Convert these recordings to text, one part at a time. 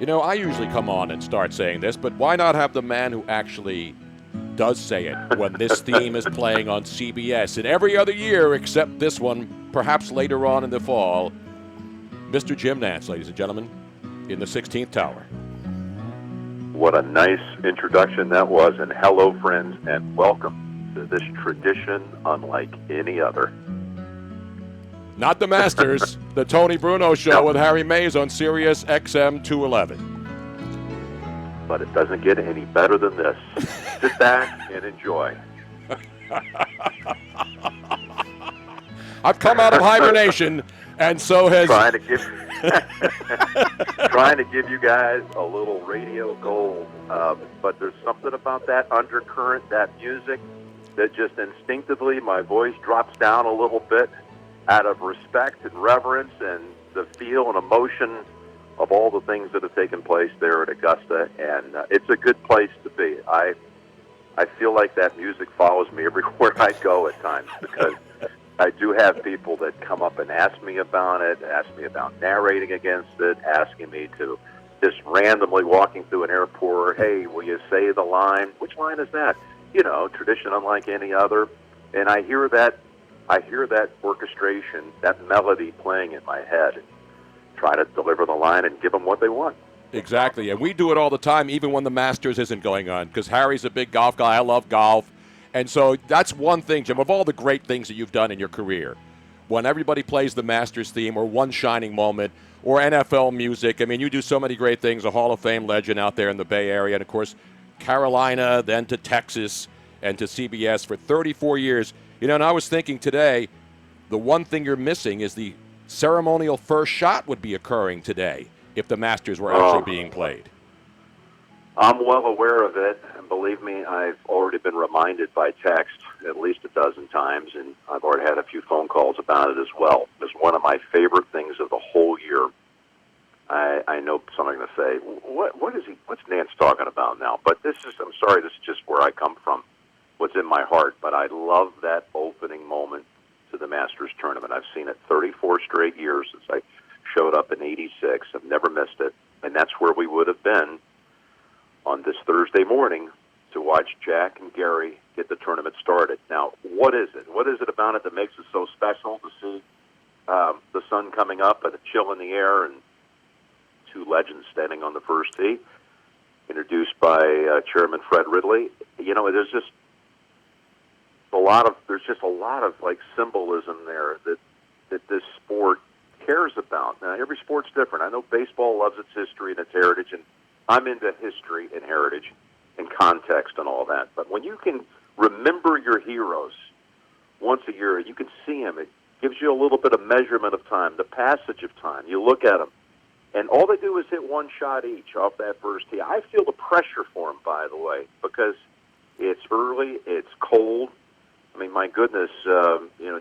You know, I usually come on and start saying this, but why not have the man who actually does say it when this theme is playing on CBS and every other year except this one, perhaps later on in the fall, Mr. Jim Nantz, ladies and gentlemen, in the 16th Tower. What a nice introduction that was, and hello, friends, and welcome to this tradition unlike any other. Not the Masters, the Tony Bruno Show with Harry Mays on Sirius XM 211. But it doesn't get any better than this. Sit back and enjoy. I've come out of hibernation, and so has... Trying to give you guys a little radio gold. But there's something about that undercurrent, that music, that just instinctively my voice drops down a little bit out of respect and reverence and the feel and emotion of all the things that have taken place there at Augusta. And it's a good place to be. I feel like that music follows me everywhere I go at times, because I do have people that come up and ask me about it, ask me about narrating against it, asking me to just randomly walking through an airport, hey, will you say the line? Which line is that? You know, tradition unlike any other. And I hear that orchestration, that melody playing in my head, and try to deliver the line and give them what they want. Exactly, and we do it all the time, even when the Masters isn't going on, because Harry's a big golf guy. I love golf. And so that's one thing, Jim, of all the great things that you've done in your career, when everybody plays the Masters theme or One Shining Moment or NFL music, I mean, you do so many great things, a Hall of Fame legend out there in the Bay Area, and, of course, Carolina, then to Texas and to CBS for 34 years. You know, and I was thinking today, the one thing you're missing is the ceremonial first shot would be occurring today if the Masters were actually being played. I'm well aware of it, and believe me, I've already been reminded by text at least a dozen times, and I've already had a few phone calls about it as well. It's one of my favorite things of the whole year. I know somebody's going to say, what's Nantz talking about now? But I'm sorry, this is just where I come from, what's in my heart. But I love that opening moment to the Masters tournament. I've seen it 34 straight years since I showed up in '86. I've never missed it. And that's where we would have been on this Thursday morning to watch Jack and Gary get the tournament started. Now, what is it? What is it about it that makes it so special to see the sun coming up and a chill in the air and two legends standing on the first tee, introduced by Chairman Fred Ridley? You know, there's just a lot of like symbolism there that this sport cares about. Now, every sport's different. I know baseball loves its history and its heritage, and I'm into history and heritage and context and all that. But when you can remember your heroes once a year, you can see them. It gives you a little bit of measurement of time, the passage of time. You look at them, and all they do is hit one shot each off that first tee. I feel the pressure for them, by the way, because it's early, it's cold. I mean, my goodness,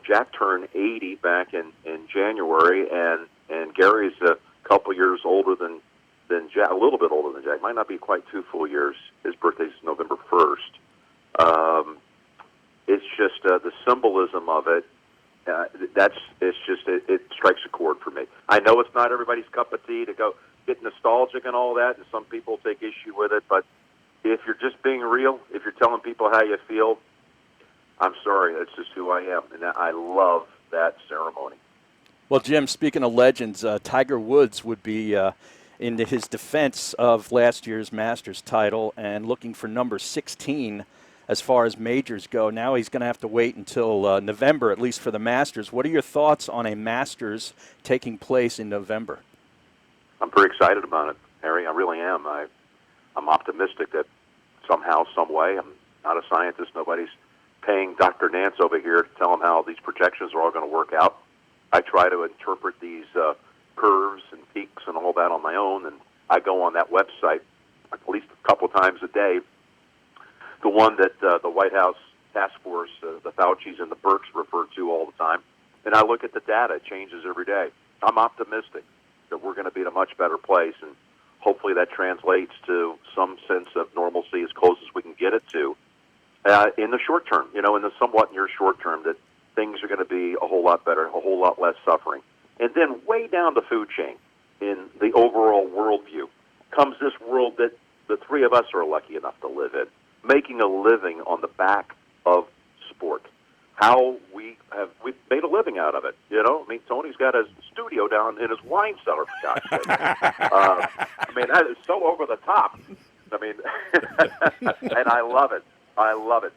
Jack turned 80 back in January, and Gary's a couple years older than Jack, a little bit older than Jack. Might not be quite 2 full years. His birthday's November 1st. It's just the symbolism of it. It strikes a chord for me. I know it's not everybody's cup of tea to go get nostalgic and all that, and some people take issue with it. But if you're just being real, if you're telling people how you feel, I'm sorry, that's just who I am, and I love that ceremony. Well, Jim, speaking of legends, Tiger Woods would be in his defense of last year's Masters title and looking for number 16 as far as majors go. Now he's going to have to wait until November, at least for the Masters. What are your thoughts on a Masters taking place in November? I'm very excited about it, Harry. I really am. I'm optimistic that somehow, some way, I'm not a scientist, nobody's paying Dr. Nantz over here to tell him how these projections are all going to work out. I try to interpret these curves and peaks and all that on my own, and I go on that website at least a couple times a day, the one that the White House task force, the Faucis and the Burks refer to all the time, and I look at the data. It changes every day. I'm optimistic that we're going to be in a much better place, and hopefully that translates to some sense of normalcy as close as we can get it to in the short term, in the somewhat near short term, that things are going to be a whole lot better, a whole lot less suffering. And then way down the food chain in the overall worldview, comes this world that the three of us are lucky enough to live in, making a living on the back of sport. How we've made a living out of it, you know. I mean, Tony's got a studio down in his wine cellar, for God's sake. I mean, that is so over the top. I mean, and I love it. I love it.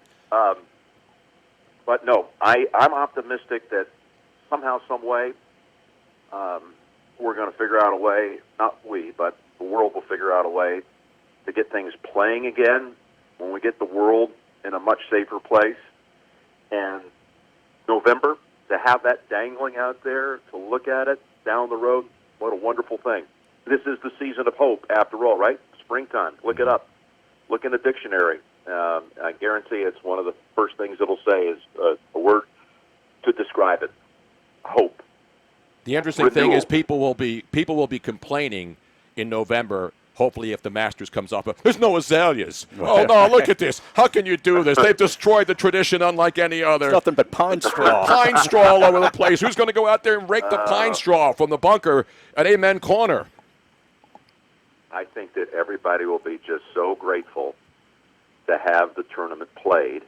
But no, I'm optimistic that somehow, some way, we're going to figure out a way. Not we, but the world will figure out a way to get things playing again. When we get the world in a much safer place. And November, to have that dangling out there, to look at it down the road, what a wonderful thing. This is the season of hope, after all, right? Springtime. Look it up. Look in the dictionary. I guarantee it's one of the first things it'll say is a word to describe it. Hope. The interesting thing is people will be complaining in November. Hopefully, if the Masters comes up, there's no azaleas. Oh, no, look at this. How can you do this? They've destroyed the tradition unlike any other. It's nothing but pine straw. Pine straw all over the place. Who's going to go out there and rake the pine straw from the bunker at Amen Corner? I think that everybody will be just so grateful to have the tournament played.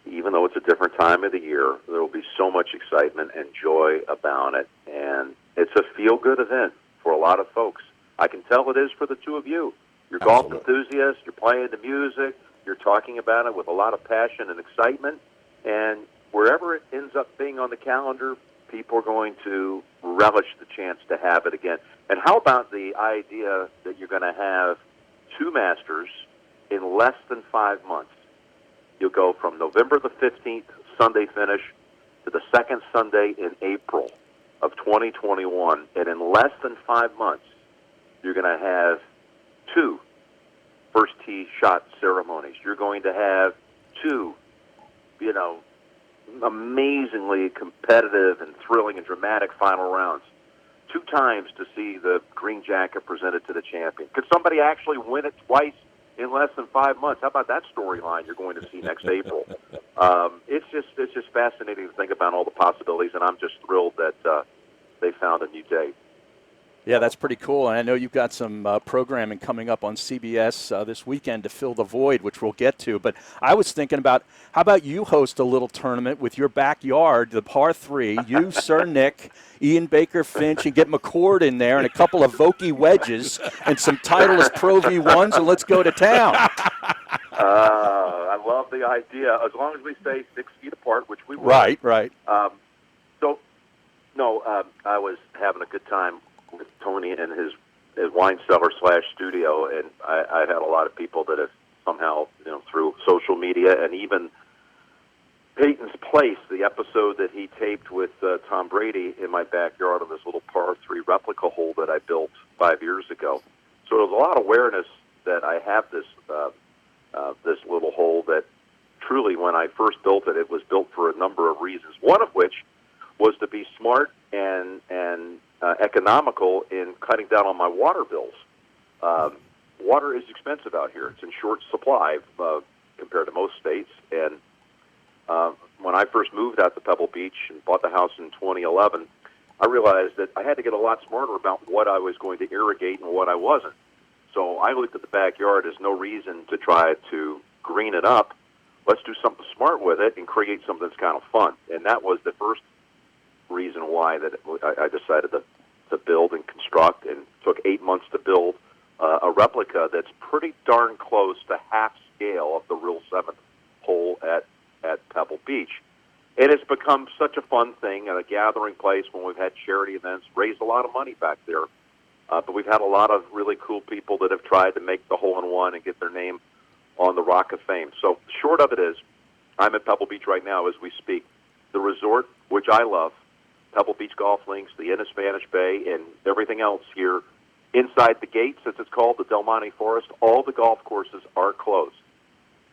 Even though it's a different time of the year, there will be so much excitement and joy about it. And it's a feel-good event for a lot of folks. I can tell it is for the two of you. You're golf enthusiasts, you're playing the music, you're talking about it with a lot of passion and excitement, and wherever it ends up being on the calendar, people are going to relish the chance to have it again. And how about the idea that you're going to have two Masters in less than 5 months? You'll go from November the 15th, Sunday finish, to the second Sunday in April of 2021, and in less than 5 months, you're going to have two first tee shot ceremonies. You're going to have two, amazingly competitive and thrilling and dramatic final rounds. 2 times to see the green jacket presented to the champion. Could somebody actually win it twice in less than 5 months? How about that storyline you're going to see next April? It's just fascinating to think about all the possibilities, and I'm just thrilled that they found a new date. Yeah, that's pretty cool. And I know you've got some programming coming up on CBS this weekend to fill the void, which we'll get to. But I was thinking about, how about you host a little tournament with your backyard, the par 3, you, Sir Nick, Ian Baker Finch, and get McCord in there and a couple of Vokey wedges and some Titleist Pro V1s, and let's go to town. I love the idea, as long as we stay 6 feet apart, which we will. Right. I was having a good time with Tony and his wine cellar / studio, and I've had a lot of people that have somehow, through social media and even Peyton's Place, the episode that he taped with Tom Brady in my backyard on this little par 3 replica hole that I built 5 years ago. So there's a lot of awareness that I have this little hole that truly, when I first built it, it was built for a number of reasons. One of which was to be smart and economical in cutting down on my water bills. Water is expensive out here. It's in short supply compared to most states. And when I first moved out to Pebble Beach and bought the house in 2011, I realized that I had to get a lot smarter about what I was going to irrigate and what I wasn't. So I looked at the backyard as no reason to try to green it up. Let's do something smart with it and create something that's kind of fun. And that was the first reason why that I decided to build and construct, and took 8 months to build a replica that's pretty darn close to half scale of the real 7th hole at Pebble Beach. And it's become such a fun thing and a gathering place when we've had charity events, raised a lot of money back there. But we've had a lot of really cool people that have tried to make the hole-in-one and get their name on the Rock of Fame. So short of it is, I'm at Pebble Beach right now as we speak. The resort, which I love, Pebble Beach Golf Links, the Inn of Spanish Bay, and everything else here inside the gates, as it's called, the Del Monte Forest, all the golf courses are closed.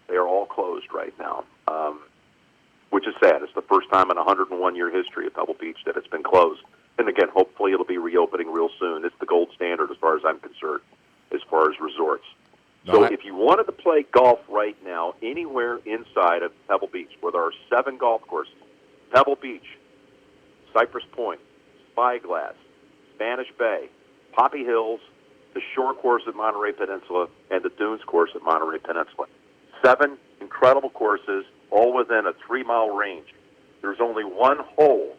They are all closed right now, which is sad. It's the first time in a 101-year history of Pebble Beach that it's been closed. And again, hopefully it'll be reopening real soon. It's the gold standard as far as I'm concerned, as far as resorts. So if you wanted to play golf right now anywhere inside of Pebble Beach, where there are 7 golf courses, Pebble Beach, Cypress Point, Spyglass, Spanish Bay, Poppy Hills, the Shore course at Monterey Peninsula, and the Dunes course at Monterey Peninsula. 7 incredible courses, all within a 3-mile range. There's only one hole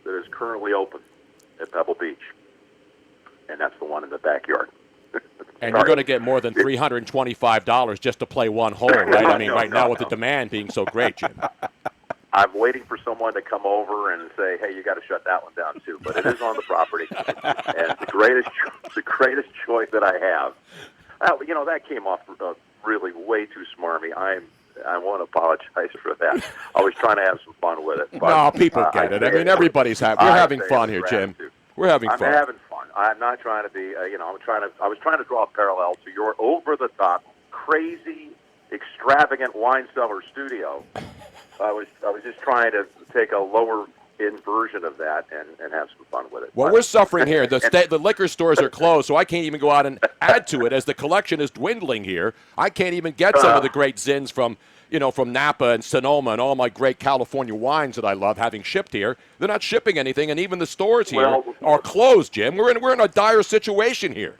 that is currently open at Pebble Beach, and that's the one in the backyard. And you're going to get more than $325 just to play one hole, right? I mean, now with the demand being so great, Jim. I'm waiting for someone to come over and say, "Hey, you got to shut that one down too." But it is on the property, and the greatest joy that I have. That came off really way too smarmy. I want to apologize for that. I was trying to have some fun with it. But, no, people get it. I mean, everybody's happy. We're having fun here, Jim. We're having fun. I'm having fun. I'm not trying to be. I was trying to draw a parallel to your over-the-top, crazy, extravagant wine cellar studio. I was just trying to take a lower-end version of that and have some fun with it. Well, we're suffering here. The liquor stores are closed, so I can't even go out and add to it as the collection is dwindling here. I can't even get some of the great zins from Napa and Sonoma and all my great California wines that I love having shipped here. They're not shipping anything, and even the stores here are closed, Jim. We're in a dire situation here.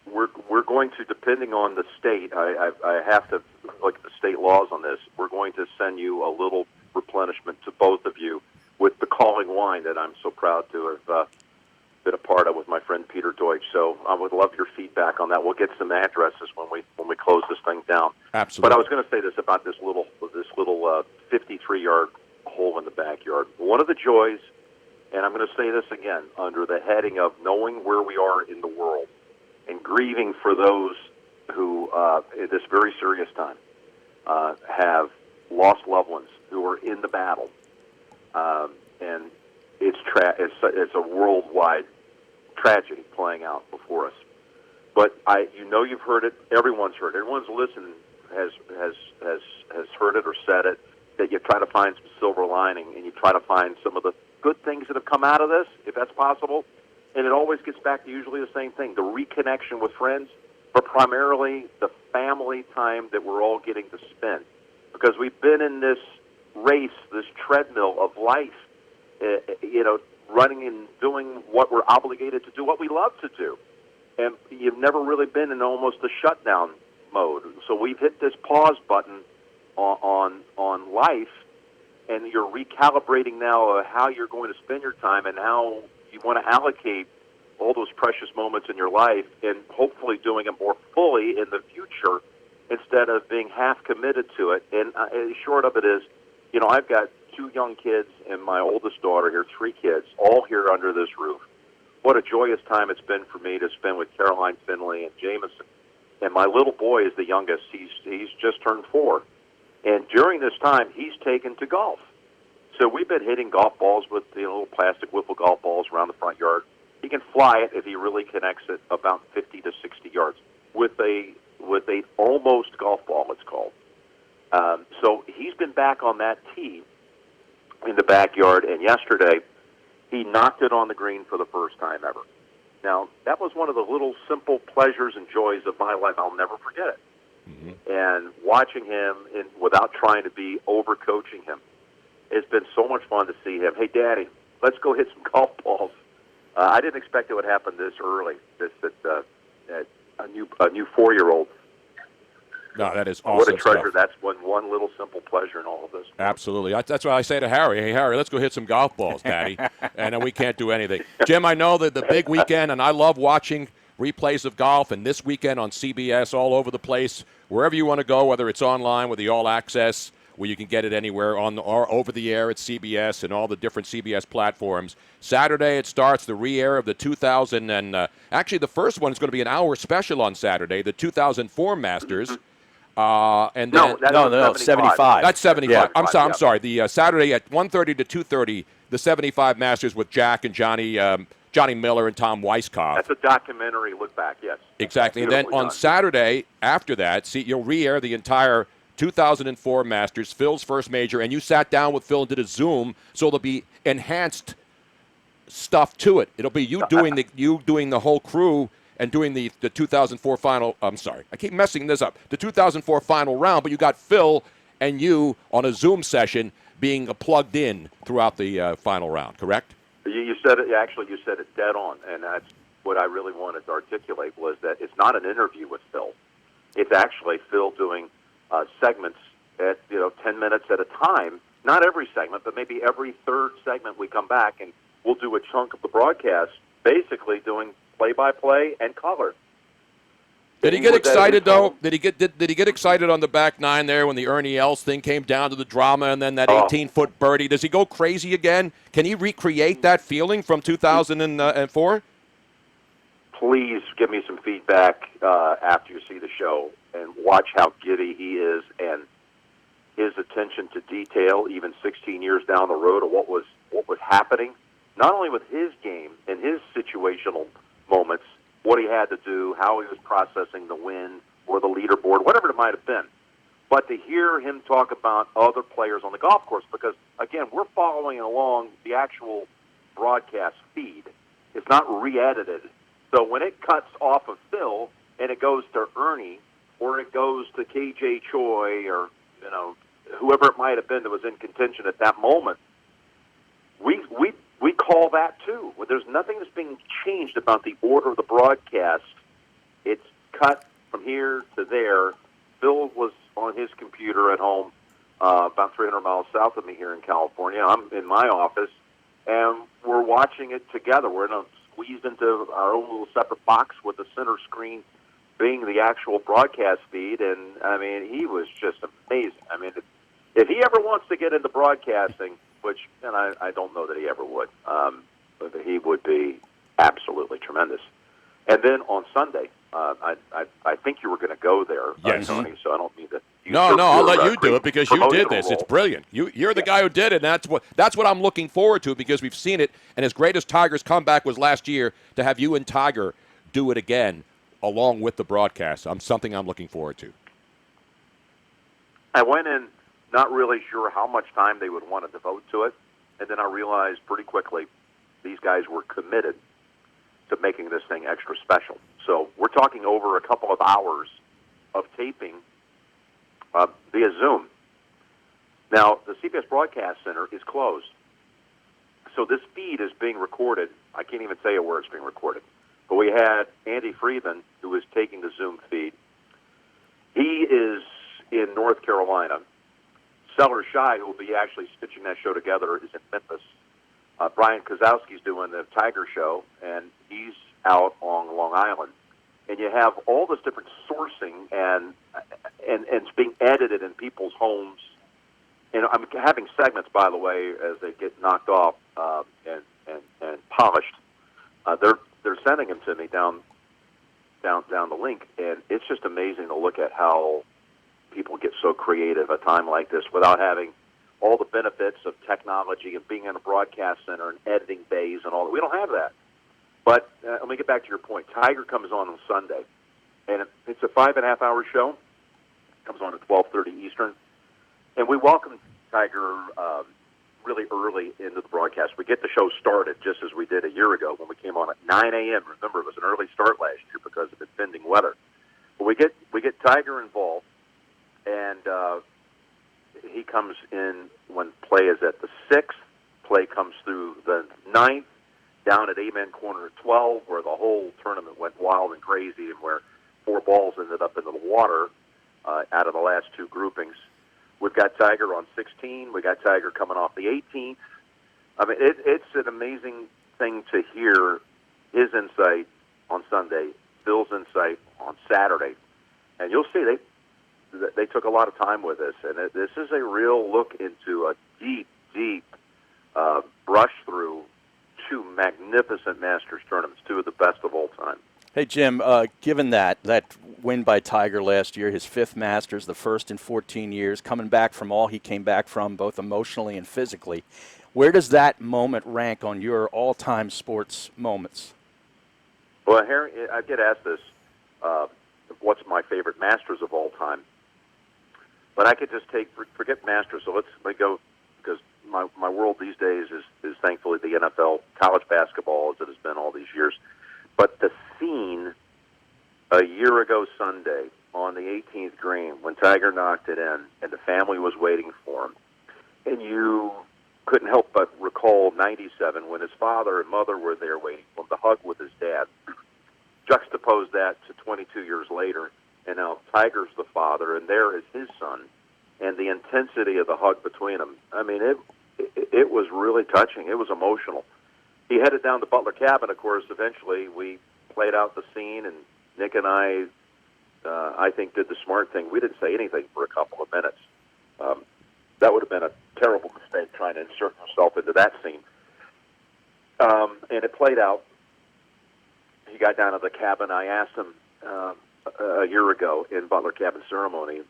We're going to, depending on the state, I have to look at the state laws on this. We're going to send you a little replenishment to both of you with the calling wine that I'm so proud to have been a part of with my friend Peter Deutsch. So I would love your feedback on that. We'll get some addresses when we close this thing down. Absolutely. But I was going to say this about this little 53-yard hole in the backyard. One of the joys, and I'm going to say this again, under the heading of knowing where we are in the world and grieving for those who, at this very serious time, have lost loved ones who are in the battle. And it's a worldwide tragedy playing out before us. But you've heard it. Everyone's heard it. Everyone's listened has heard it or said it. That you try to find some silver lining and you try to find some of the good things that have come out of this, if that's possible. And it always gets back to usually the same thing: the reconnection with friends, but primarily the family time that we're all getting to spend. Because we've been in this race, this treadmill of life, running and doing what we're obligated to do, what we love to do. And you've never really been in almost a shutdown mode. So we've hit this pause button on life, and you're recalibrating now how you're going to spend your time and how you want to allocate all those precious moments in your life, and hopefully doing it more fully in the future instead of being half committed to it. And short of it is, I've got 2 young kids and my oldest daughter here, 3 kids, all here under this roof. What a joyous time it's been for me to spend with Caroline Finley and Jameson. And my little boy is the youngest. He's just turned 4. And during this time, he's taken to golf. So we've been hitting golf balls with little plastic wiffle golf balls around the front yard. He can fly it if he really connects it about 50 to 60 yards with a almost golf ball, it's called. So he's been back on that tee in the backyard, and yesterday he knocked it on the green for the first time ever. Now, that was one of the little simple pleasures and joys of my life. I'll never forget it. Mm-hmm. And watching him, without trying to be over-coaching him, it's been so much fun to see him. Hey, Daddy, let's go hit some golf balls. I didn't expect it would happen this early, at a new 4-year-old. No, that is awesome. What a treasure. Stuff. That's one little simple pleasure in all of this. Absolutely. That's why I say to Harry, hey, Harry, let's go hit some golf balls, Daddy. And then we can't do anything. Jim, I know that the big weekend, and I love watching replays of golf, and this weekend on CBS all over the place, wherever you want to go, whether it's online with the All Access, where you can get it anywhere, or over the air at CBS and all the different CBS platforms. Saturday it starts the re-air of the 2000, and actually the first one is going to be an hour special on Saturday, the 2004 Masters. And then, no, 75. That's 75. Yeah. I'm sorry. The Saturday at 1:30 to 2:30, the 75 Masters with Jack and Johnny Miller and Tom Weiskopf. That's a documentary look back, yes. Exactly. And then on Saturday after that, you'll re-air the entire 2004 Masters, Phil's first major, and you sat down with Phil and did a Zoom, so there'll be enhanced stuff to it. It'll be you doing the whole crew and doing the 2004 final. I'm sorry, I keep messing this up. The 2004 final round, but you got Phil and you on a Zoom session being plugged in throughout the final round. Correct? You said it. Actually, you said it dead on, and what I really wanted to articulate was that it's not an interview with Phil. It's actually Phil doing segments at 10 minutes at a time. Not every segment, but maybe every third segment we come back and we'll do a chunk of the broadcast, basically doing play-by-play and color. Did he get excited though? Did he get excited on the back nine there when the Ernie Els thing came down to the drama and then that 18-foot birdie? Does he go crazy again? Can he recreate that feeling from 2004? Please give me some feedback after you see the show and watch how giddy he is and his attention to detail, even 16 years down the road, of what was happening, not only with his game and his situational moments, what he had to do, how he was processing the win or the leaderboard, whatever it might have been, but to hear him talk about other players on the golf course, because, again, we're following along the actual broadcast feed. It's not re-edited. So when it cuts off of Phil and it goes to Ernie or it goes to KJ Choi or, whoever it might have been that was in contention at that moment, we call that too. There's nothing that's being changed about the order of the broadcast. It's cut from here to there. Phil was on his computer at home about 300 miles south of me here in California. I'm in my office, and we're watching it together. We're squeezed into our own little separate box with the center screen being the actual broadcast feed. And, I mean, he was just amazing. I mean, if he ever wants to get into broadcasting, which, and I don't know that he ever would, but he would be absolutely tremendous. And then on Sunday, I think you were going to go there, yes. Tony, so I don't mean to. No, I'll let you do it because you did this. It's brilliant. You're the guy who did it, and that's what I'm looking forward to because we've seen it, and as great as Tiger's comeback was last year, to have you and Tiger do it again along with the broadcast, something I'm looking forward to. I went in not really sure how much time they would want to devote to it, and then I realized pretty quickly these guys were committed to making this thing extra special. So we're talking over a couple of hours of taping via Zoom. Now, the CBS Broadcast Center is closed. So this feed is being recorded. I can't even tell you where it's being recorded. But we had Andy Friedman, who is taking the Zoom feed. He is in North Carolina. Seller Shy, who will be actually stitching that show together, is in Memphis. Brian Kozowski's doing the Tiger Show, and he's out on Long Island. And you have all this different sourcing, and it's being edited in people's homes. And I'm having segments, by the way, as they get knocked off and polished. They're sending them to me down the link, and it's just amazing to look at how people get so creative at a time like this without having all the benefits of technology and being in a broadcast center and editing bays and all that. We don't have that. But let me get back to your point. Tiger comes on Sunday, and it's a 5.5-hour show. It comes on at 12:30 Eastern. And we welcome Tiger really early into the broadcast. We get the show started just as we did a year ago when we came on at 9 a.m. Remember, it was an early start last year because of impending weather. But we get Tiger involved, and he comes in when play is at the 6th. Play comes through the 9th, down at Amen Corner at 12, where the whole tournament went wild and crazy and where 4 balls ended up into the water out of the last 2 groupings. We've got Tiger on 16. We got Tiger coming off the 18th. I mean, it's an amazing thing to hear his insight on Sunday, Phil's insight on Saturday. And you'll see they took a lot of time with this. And this is a real look into a deep, deep brush through 2 magnificent Masters tournaments, 2 of the best of all time. Hey, Jim, given that win by Tiger last year, his 5th Masters, the first in 14 years, coming back from all he came back from, both emotionally and physically, where does that moment rank on your all-time sports moments? Well, Harry, I get asked this, what's my favorite Masters of all time? But I could just forget Masters, so let go, because my world these days is thankfully the NFL, college basketball, as it has been all these years. But the scene a year ago Sunday on the 18th green when Tiger knocked it in and the family was waiting for him, and you couldn't help but recall 97 when his father and mother were there waiting for him to hug with his dad. juxtapose that to 22 years later, and now Tiger's the father, and there is his son, and the intensity of the hug between them. I mean, it was really touching. It was emotional. He headed down to Butler Cabin, of course. Eventually, we played out the scene, and Nick and I think, did the smart thing. We didn't say anything for a couple of minutes. That would have been a terrible mistake, trying to insert yourself into that scene. And it played out. He got down to the cabin. I asked him a year ago in Butler Cabin ceremony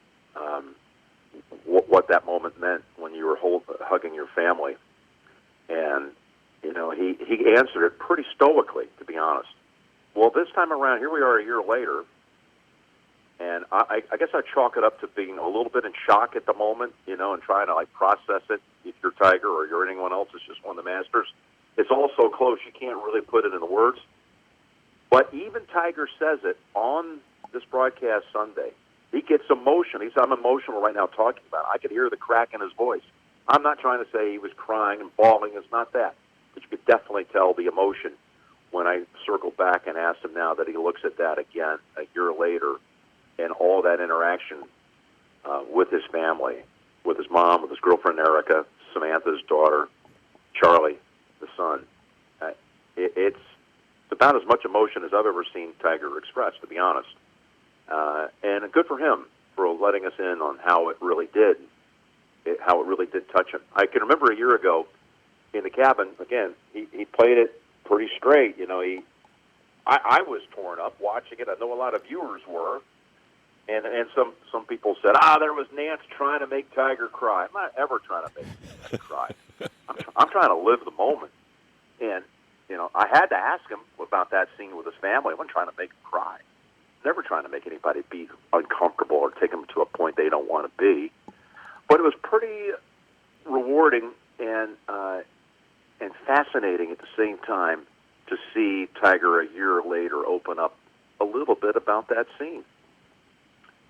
what that moment meant when you were hugging your family. And, you know, he answered it pretty stoically, to be honest. Well, this time around, here we are a year later, and I guess I chalk it up to being a little bit in shock at the moment, you know, and trying to, like, process it. If you're Tiger or you're anyone else, it's just won the Masters. It's all so close, you can't really put it into words. But even Tiger says it on this broadcast Sunday. He gets emotion. He said, I'm emotional right now talking about it. I could hear the crack in his voice. I'm not trying to say he was crying and bawling. It's not that. But you could definitely tell the emotion when I circled back and asked him now that he looks at that again a year later and all that interaction with his family, with his mom, with his girlfriend Erica, Samantha's daughter, Charlie, the son. It's about as much emotion as I've ever seen Tiger express, to be honest. And good for him for letting us in on how it really did touch him. I can remember a year ago in the cabin, again, he played it pretty straight. You know, I was torn up watching it. I know a lot of viewers were. And some people said, there was Nantz trying to make Tiger cry. I'm not ever trying to make Tiger cry. I'm trying to live the moment. And, you know, I had to ask him about that scene with his family. I wasn't trying to make him cry. Never trying to make anybody be uncomfortable or take them to a point they don't want to be. But it was pretty rewarding and fascinating at the same time to see Tiger a year later open up a little bit about that scene.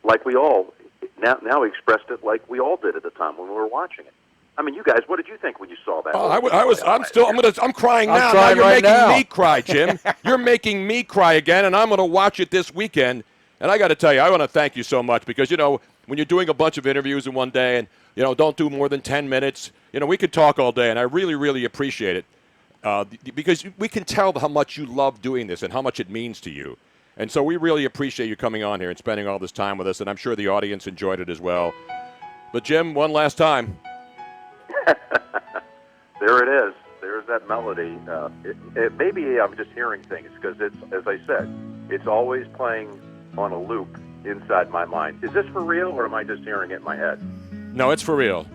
Like we all, now he expressed it like we all did at the time when we were watching it. I mean, you guys, what did you think when you saw that? I'm crying now. I'm crying now you're right making now. me cry, Jim. You're making me cry again, and I'm going to watch it this weekend. And I got to tell you, I want to thank you so much because, you know, when you're doing a bunch of interviews in one day and, you know, don't do more than 10 minutes, you know, we could talk all day, and I really, really appreciate it because we can tell how much you love doing this and how much it means to you. And so we really appreciate you coming on here and spending all this time with us, and I'm sure the audience enjoyed it as well. But, Jim, one last time. There it is. There's that melody. Maybe I'm just hearing things because it's, as I said, it's always playing on a loop inside my mind. Is this for real, or am I just hearing it in my head? No, it's for real.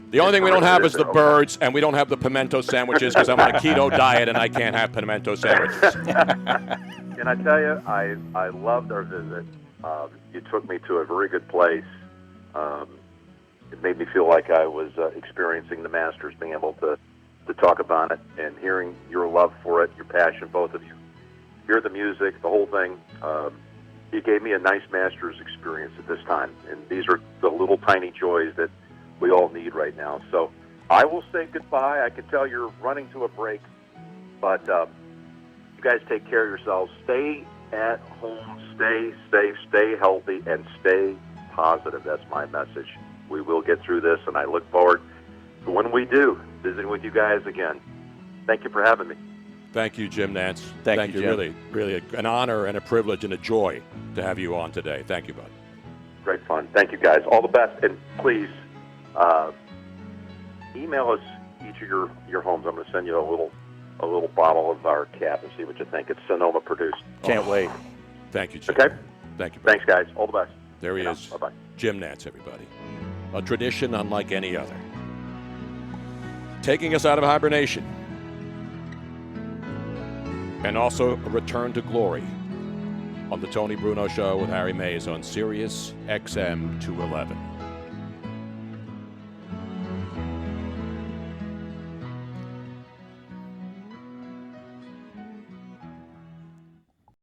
The only thing we don't have is the birds, and we don't have the pimento sandwiches because I'm on a keto diet and I can't have pimento sandwiches. Can I tell you, I loved our visit. You took me to a very good place. It made me feel like I was experiencing the Masters, being able to talk about it and hearing your love for it, your passion, both of you. Hear the music, the whole thing. You gave me a nice Masters experience at this time, and these are the little tiny joys that we all need right now. So I will say goodbye. I can tell you're running to a break, but you guys take care of yourselves. Stay at home, stay safe, stay healthy, and stay positive. That's my message. We will get through this, and I look forward to when we do, visiting with you guys again. Thank you for having me. Thank you, Jim Nantz. Thank you, Jim. Really, really an honor and a privilege and a joy to have you on today. Thank you, bud. Great fun. Thank you, guys. All the best. And please, email us each of your homes. I'm going to send you a little bottle of our cab and see what you think. It's Sonoma produced. Can't wait. Thank you, Jim. Okay? Thank you, bud. Thanks, guys. All the best. There he is. Bye-bye. Jim Nantz, everybody. A tradition unlike any other. Taking us out of hibernation. And also a return to glory on the Tony Bruno Show with Harry Mays on Sirius XM 211.